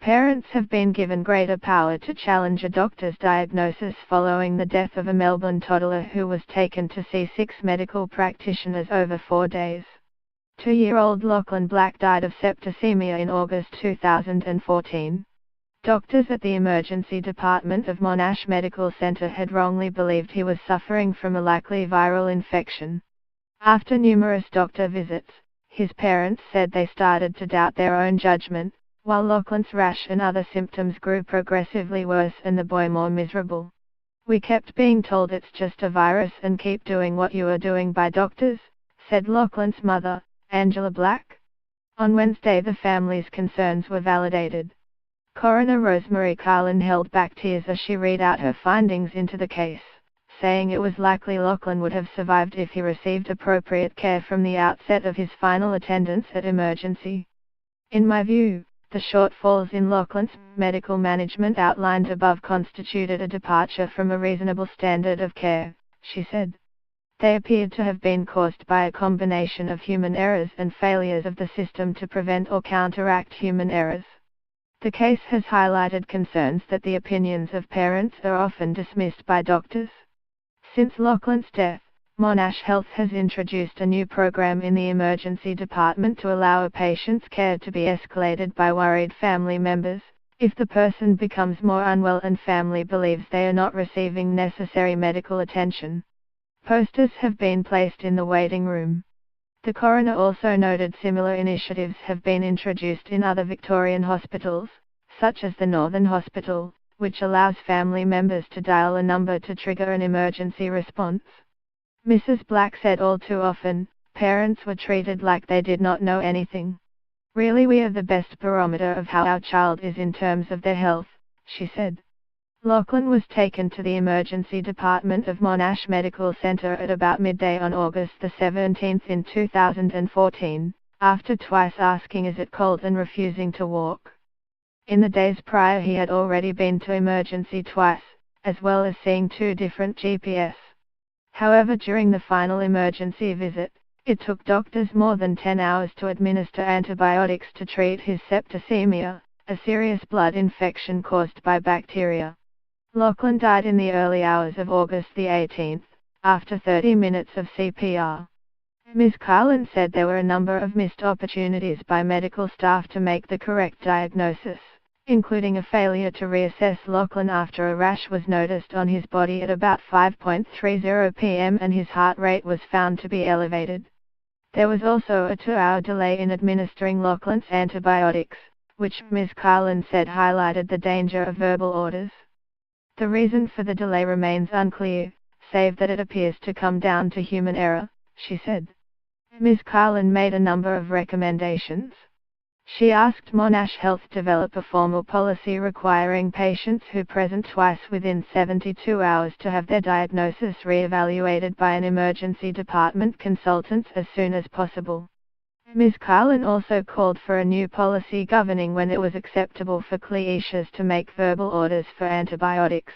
Parents have been given greater power to challenge a doctor's diagnosis following the death of a Melbourne toddler who was taken to see 6 medical practitioners over 4 days. 2-year-old Lachlan Black died of septicemia in August 2014. Doctors at the emergency department of Monash Medical Centre had wrongly believed he was suffering from a likely viral infection. After numerous doctor visits, his parents said they started to doubt their own judgment, while Lachlan's rash and other symptoms grew progressively worse and the boy more miserable. "We kept being told it's just a virus and keep doing what you are doing by doctors," said Lachlan's mother, Angela Black. On Wednesday the family's concerns were validated. Coroner Rosemary Carlin held back tears as she read out her findings into the case, saying it was likely Lachlan would have survived if he received appropriate care from the outset of his final attendance at emergency. "In my view, the shortfalls in Lachlan's medical management outlined above constituted a departure from a reasonable standard of care," she said. "They appeared to have been caused by a combination of human errors and failures of the system to prevent or counteract human errors." The case has highlighted concerns that the opinions of parents are often dismissed by doctors. Since Lachlan's death, Monash Health has introduced a new program in the emergency department to allow a patient's care to be escalated by worried family members, if the person becomes more unwell and family believes they are not receiving necessary medical attention. Posters have been placed in the waiting room. The coroner also noted similar initiatives have been introduced in other Victorian hospitals, such as the Northern Hospital, which allows family members to dial a number to trigger an emergency response. Mrs. Black said all too often, parents were treated like they did not know anything. "Really, we are the best barometer of how our child is in terms of their health," she said. Lachlan was taken to the emergency department of Monash Medical Centre at about midday on August the 17th in 2014, after twice asking "is it cold" and refusing to walk. In the days prior he had already been to emergency twice, as well as seeing 2 different GPs. However, during the final emergency visit, it took doctors more than 10 hours to administer antibiotics to treat his septicemia, a serious blood infection caused by bacteria. Lachlan died in the early hours of August the 18th, after 30 minutes of CPR. Ms. Carlin said there were a number of missed opportunities by medical staff to make the correct diagnosis, including a failure to reassess Lachlan after a rash was noticed on his body at about 5:30 p.m. and his heart rate was found to be elevated. There was also a 2-hour delay in administering Lachlan's antibiotics, which Ms. Carlin said highlighted the danger of verbal orders. The reason for the delay remains unclear, save that it appears to come down to human error, she said. Ms. Carlin made a number of recommendations. She asked Monash Health develop a formal policy requiring patients who present twice within 72 hours to have their diagnosis re-evaluated by an emergency department consultant as soon as possible. Ms. Carlin also called for a new policy governing when it was acceptable for clinicians to make verbal orders for antibiotics.